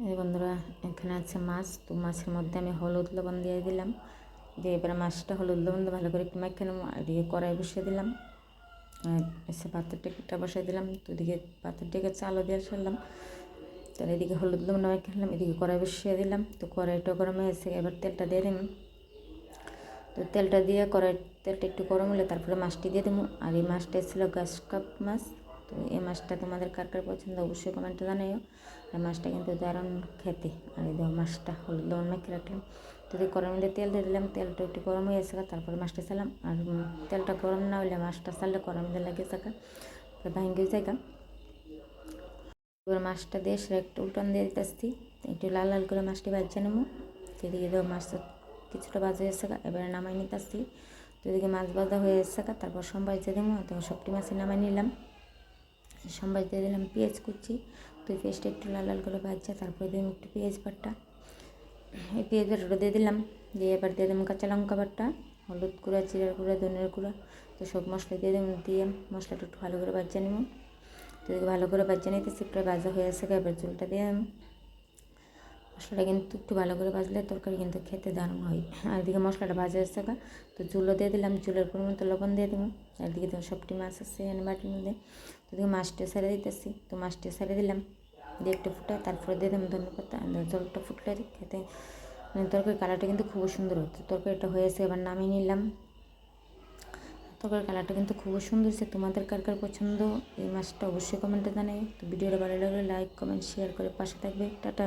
এই বন্ধুরা, এখানে আছে মাছ। তো মাছের মধ্যে আমি হলুদ লবণ দিয়ে দিলাম, দিয়ে এবারে মাছটা হলুদ লবণ দিয়ে ভালো করে একটু মেখে নেবো। আর এদিকে কড়াই বসিয়ে দিলাম, এসে পাত্রটা বসিয়ে দিলাম। তো এদিকে পাত্রটিকে চালও দিয়ে সারলাম। তাহলে এদিকে হলুদ লবণ মেখে নিলাম, এদিকে কড়াই বসিয়ে দিলাম। তো কড়াইটা গরম হয়ে এসে এবার তেলটা দিয়ে দিলাম। তো তেলটা দিয়ে তেলটা একটু গরম হলে তারপরে মাছটি দিয়ে দেবো। আর এই মাছটা ছিল গ্লাস কাপ মাছ। তো এই মাছটা তোমাদের কার কার পছন্দ অবশ্যই কমেন্টে জানাইও। এই মাছটা কিন্তু দারুণ খেতে। আর এই দেখো মাছটা হলুদ লবণ মেখে রাখলাম। তো এই গরম মধ্যে তেল দিয়ে দিলাম, তেলটা একটু গরম হয়ে এসে তারপরে মাছটা চালাম। আর তেলটা গরম না হলে মাছটা চাললে গরম মধ্যে লাগে থাকা ভাঙ্গে জায়গা। এবার মাছটা দিয়ে সেটা একটু উল্টান দিয়ে দিতেছি, একটু লাল লাল করে মাছটি ভাজছে নেবো। সেদিকে দেবো মাছটা কিছুটা ভাজা হয়েছে, এবারে নামাই নিতেছি। তো এদিকে মাছ ভাজা হয়ে এসে তারপর সম্বাস দিয়ে দেবো। তো সবটি মাছই নামাই নিলাম, সম্বাস দিয়ে দিলাম পেঁয়াজ কুচি। তো এই পেঁয়াজটা একটু লাল লাল করে ভাজছে, তারপরে দিলাম একটু পেঁয়াজ বাটা। এই পেঁয়াজ বাটাটা দিয়ে দিলাম, দিয়ে এবার দিয়ে দিলাম কাঁচা লঙ্কা বাটা, হলুদ গুঁড়া, জিরার গুঁড়া, ধনের গুঁড়া। তো সব মশলা দিয়ে দিলাম, দিয়ে মশলাটা একটু ভালো করে ভাজা নেব। তো এদিকে ভালো করে ভাজা নিতেছি, প্রায় ভাজা হয়ে আসে। এবার ঝোলটা দিয়ে মশলাটা কিন্তু একটু ভালো করে ভাজলে তরকারি কিন্তু খেতে দারুণ হয়। আর এদিকে মশলাটা ভাজা এসে তো ঝোলও দিয়ে দিলাম, ঝোলের পরিমাণ তো লবণ দিয়ে দেবো। আর এদিকে তো সবটি মাছ আছে বাটির মধ্যে। তো এদিকে মাছটা ছেড়ে দিতেছি, তো মাছটা ছেড়ে দিলাম, দিয়ে একটু ফুটায় তারপরে দিয়ে দিলাম ধনে পাতা। জলটা ফুটলে খেতে তরকারির কালারটা কিন্তু খুব সুন্দর হচ্ছে। তরকারিটা হয়েছে, এবার নামিয়ে নিলাম। তরকারির কালারটা কিন্তু খুব সুন্দর হচ্ছে। তোমাদের কার কার পছন্দ এই মাছটা অবশ্যই কমেন্টে জানাই। তো ভিডিওটা ভালো লাগলে লাইক কমেন্ট শেয়ার করে পাশে থাকবে। টাটা।